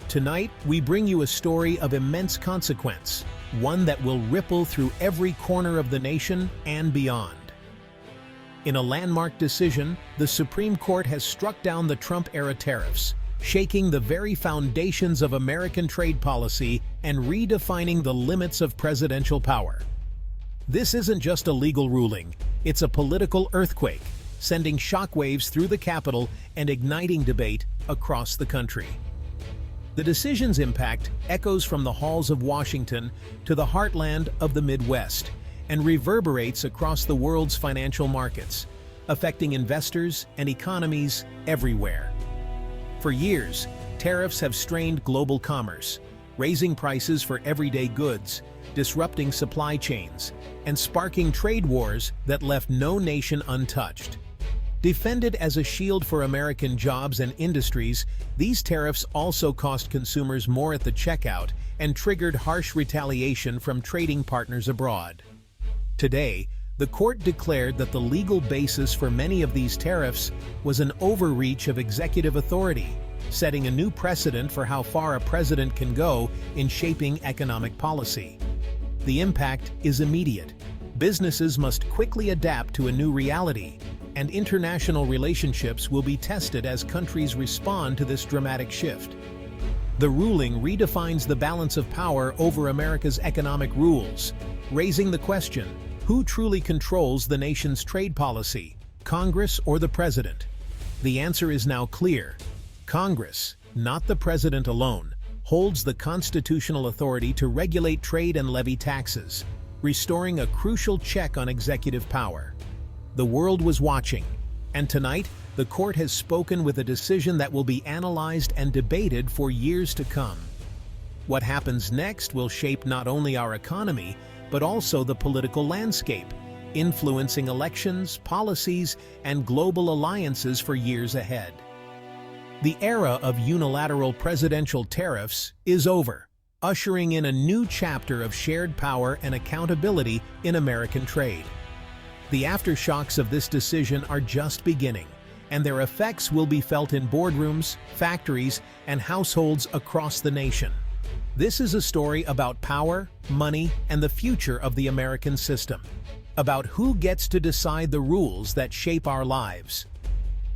Tonight, we bring you a story of immense consequence, one that will ripple through every corner of the nation and beyond. In a landmark decision, the Supreme Court has struck down the Trump-era tariffs, shaking the very foundations of American trade policy and redefining the limits of presidential power. This isn't just a legal ruling, it's a political earthquake, sending shockwaves through the Capitol and igniting debate across the country. The decision's impact echoes from the halls of Washington to the heartland of the Midwest and reverberates across the world's financial markets, affecting investors and economies everywhere. For years, tariffs have strained global commerce, raising prices for everyday goods, disrupting supply chains, and sparking trade wars that left no nation untouched. Defended as a shield for American jobs and industries, these tariffs also cost consumers more at the checkout and triggered harsh retaliation from trading partners abroad. Today, the court declared that the legal basis for many of these tariffs was an overreach of executive authority, setting a new precedent for how far a president can go in shaping economic policy. The impact is immediate. Businesses must quickly adapt to a new reality, and international relationships will be tested as countries respond to this dramatic shift. The ruling redefines the balance of power over America's economic rules, raising the question, who truly controls the nation's trade policy, Congress or the President? The answer is now clear. Congress, not the President alone, holds the constitutional authority to regulate trade and levy taxes, restoring a crucial check on executive power. The world was watching, and tonight, the court has spoken with a decision that will be analyzed and debated for years to come. What happens next will shape not only our economy, but also the political landscape, influencing elections, policies, and global alliances for years ahead. The era of unilateral presidential tariffs is over, ushering in a new chapter of shared power and accountability in American trade. The aftershocks of this decision are just beginning, and their effects will be felt in boardrooms, factories, and households across the nation. This is a story about power, money, and the future of the American system, about who gets to decide the rules that shape our lives.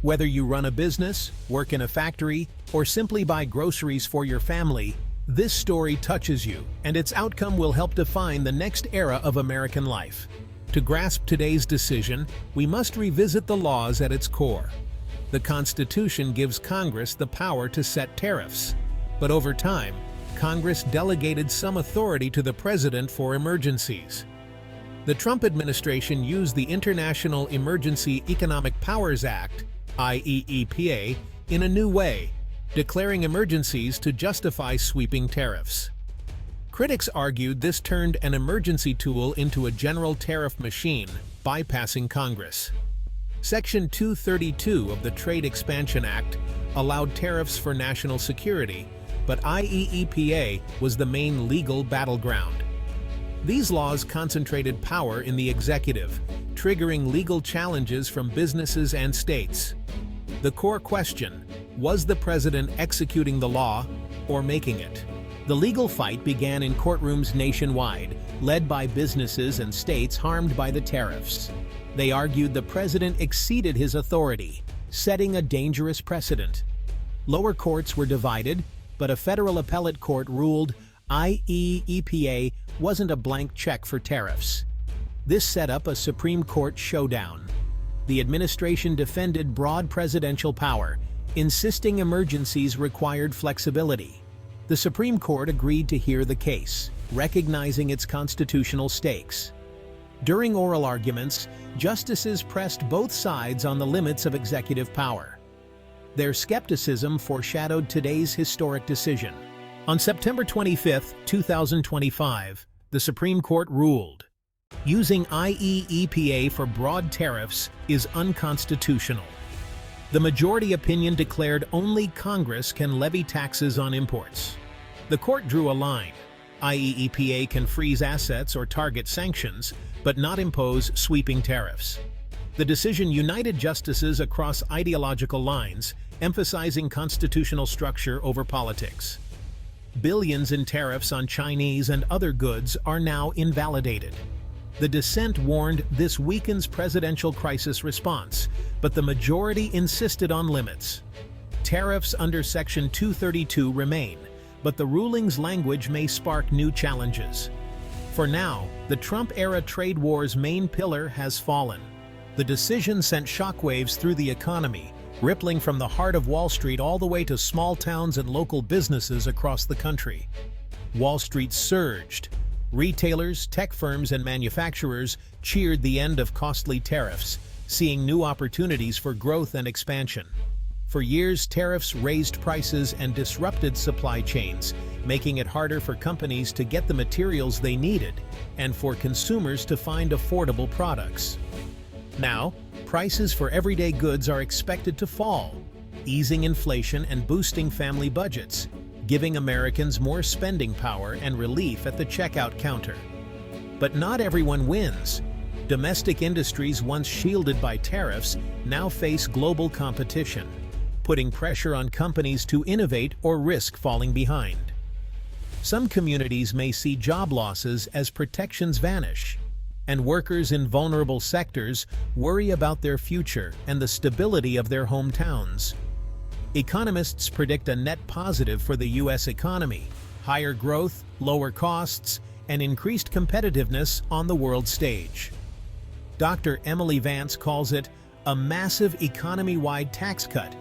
Whether you run a business, work in a factory, or simply buy groceries for your family, this story touches you, and its outcome will help define the next era of American life. To grasp today's decision, we must revisit the laws at its core. The Constitution gives Congress the power to set tariffs, but over time, Congress delegated some authority to the President for emergencies. The Trump administration used the International Emergency Economic Powers Act, IEEPA, in a new way, declaring emergencies to justify sweeping tariffs. Critics argued this turned an emergency tool into a general tariff machine, bypassing Congress. Section 232 of the Trade Expansion Act allowed tariffs for national security, but IEEPA was the main legal battleground. These laws concentrated power in the executive, triggering legal challenges from businesses and states. The core question, was the president executing the law or making it? The legal fight began in courtrooms nationwide, led by businesses and states harmed by the tariffs. They argued the president exceeded his authority, setting a dangerous precedent. Lower courts were divided, but a federal appellate court ruled IEEPA wasn't a blank check for tariffs. This set up a Supreme Court showdown. The administration defended broad presidential power, insisting emergencies required flexibility. The Supreme Court agreed to hear the case, recognizing its constitutional stakes. During oral arguments, justices pressed both sides on the limits of executive power. Their skepticism foreshadowed today's historic decision. On September 25, 2025, the Supreme Court ruled, using IEEPA for broad tariffs is unconstitutional. The majority opinion declared only Congress can levy taxes on imports. The court drew a line. IEEPA can freeze assets or target sanctions, but not impose sweeping tariffs. The decision united justices across ideological lines, emphasizing constitutional structure over politics. Billions in tariffs on Chinese and other goods are now invalidated. The dissent warned this weakens presidential crisis response, but the majority insisted on limits. Tariffs under Section 232 remain, but the ruling's language may spark new challenges. For now, the Trump-era trade war's main pillar has fallen. The decision sent shockwaves through the economy, rippling from the heart of Wall Street all the way to small towns and local businesses across the country. Wall Street surged. Retailers, tech firms, and manufacturers cheered the end of costly tariffs, seeing new opportunities for growth and expansion. For years, tariffs raised prices and disrupted supply chains, making it harder for companies to get the materials they needed and for consumers to find affordable products. Now, prices for everyday goods are expected to fall, easing inflation and boosting family budgets, giving Americans more spending power and relief at the checkout counter. But not everyone wins. Domestic industries once shielded by tariffs now face global competition, putting pressure on companies to innovate or risk falling behind. Some communities may see job losses as protections vanish, and workers in vulnerable sectors worry about their future and the stability of their hometowns. Economists predict a net positive for the U.S. economy, higher growth, lower costs, and increased competitiveness on the world stage. Dr. Emily Vance calls it a massive economy-wide tax cut,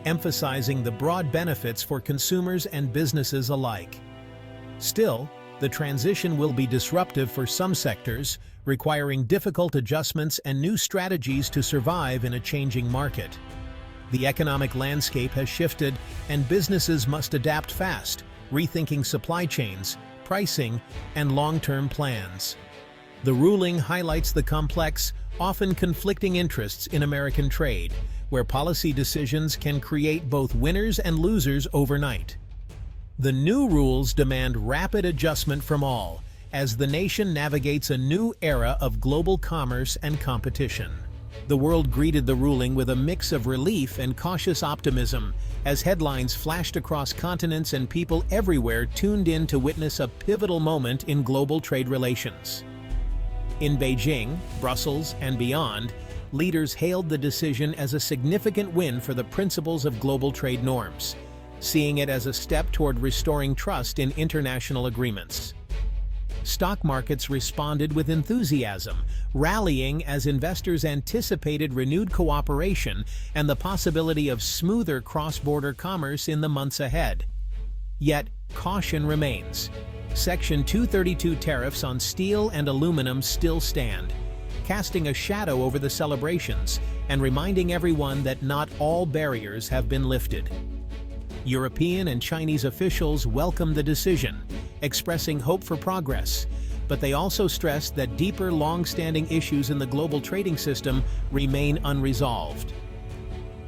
emphasizing the broad benefits for consumers and businesses alike. Still, the transition will be disruptive for some sectors, requiring difficult adjustments and new strategies to survive in a changing market. The economic landscape has shifted, and businesses must adapt fast, rethinking supply chains, pricing, and long-term plans. The ruling highlights the complex, often conflicting interests in American trade, where policy decisions can create both winners and losers overnight. The new rules demand rapid adjustment from all, as the nation navigates a new era of global commerce and competition. The world greeted the ruling with a mix of relief and cautious optimism, as headlines flashed across continents and people everywhere tuned in to witness a pivotal moment in global trade relations. In Beijing, Brussels, and beyond, leaders hailed the decision as a significant win for the principles of global trade norms, seeing it as a step toward restoring trust in international agreements. Stock markets responded with enthusiasm, rallying as investors anticipated renewed cooperation and the possibility of smoother cross-border commerce in the months ahead. Yet, caution remains. Section 232 tariffs on steel and aluminum still stand, casting a shadow over the celebrations and reminding everyone that not all barriers have been lifted. European and Chinese officials welcomed the decision, expressing hope for progress, but they also stressed that deeper, long-standing issues in the global trading system remain unresolved.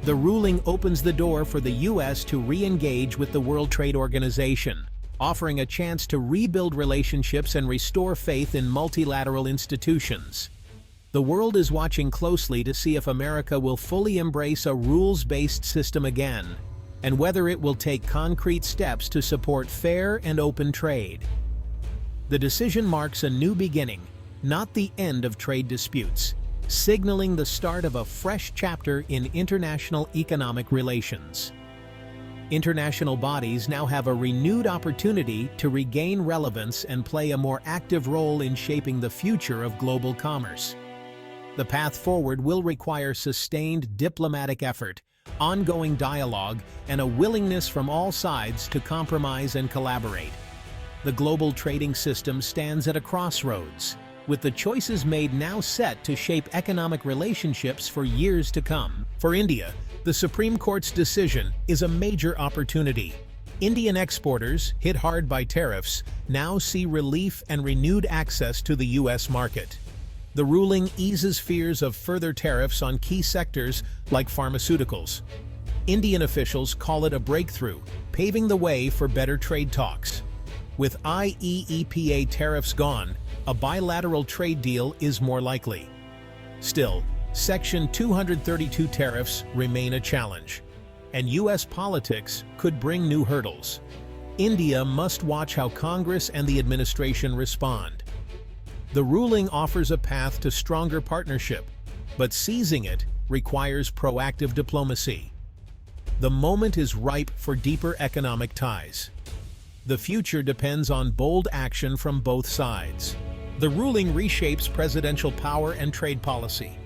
The ruling opens the door for the U.S. to re-engage with the World Trade Organization, offering a chance to rebuild relationships and restore faith in multilateral institutions. The world is watching closely to see if America will fully embrace a rules-based system again, and whether it will take concrete steps to support fair and open trade. The decision marks a new beginning, not the end of trade disputes, signaling the start of a fresh chapter in international economic relations. International bodies now have a renewed opportunity to regain relevance and play a more active role in shaping the future of global commerce. The path forward will require sustained diplomatic effort, ongoing dialogue, and a willingness from all sides to compromise and collaborate. The global trading system stands at a crossroads, with the choices made now set to shape economic relationships for years to come. For India, the Supreme Court's decision is a major opportunity. Indian exporters, hit hard by tariffs, now see relief and renewed access to the U.S. market. The ruling eases fears of further tariffs on key sectors like pharmaceuticals. Indian officials call it a breakthrough, paving the way for better trade talks. With IEEPA tariffs gone, a bilateral trade deal is more likely. Still, Section 232 tariffs remain a challenge, and U.S. politics could bring new hurdles. India must watch how Congress and the administration respond. The ruling offers a path to stronger partnership, but seizing it requires proactive diplomacy. The moment is ripe for deeper economic ties. The future depends on bold action from both sides. The ruling reshapes presidential power and trade policy.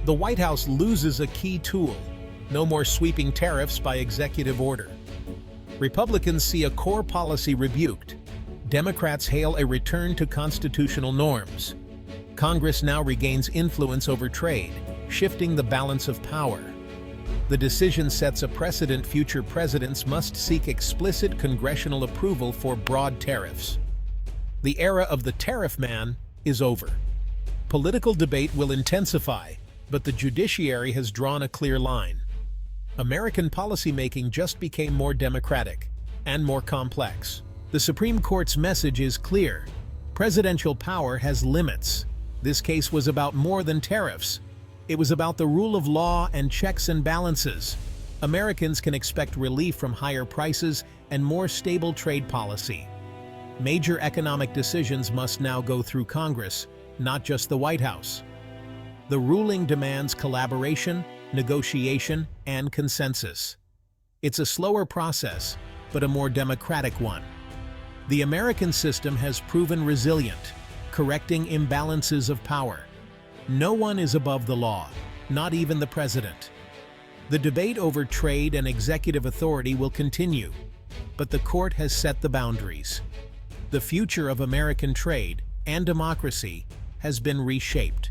The White House loses a key tool: no more sweeping tariffs by executive order. Republicans see a core policy rebuked. Democrats hail a return to constitutional norms. Congress now regains influence over trade, shifting the balance of power. The decision sets a precedent: future presidents must seek explicit congressional approval for broad tariffs. The era of the tariff man is over. Political debate will intensify, but the judiciary has drawn a clear line. American policymaking just became more democratic and more complex. The Supreme Court's message is clear: presidential power has limits. This case was about more than tariffs. It was about the rule of law and checks and balances. Americans can expect relief from higher prices and more stable trade policy. Major economic decisions must now go through Congress, not just the White House. The ruling demands collaboration, negotiation, and consensus. It's a slower process, but a more democratic one. The American system has proven resilient, correcting imbalances of power. No one is above the law, not even the president. The debate over trade and executive authority will continue, but the court has set the boundaries. The future of American trade and democracy has been reshaped.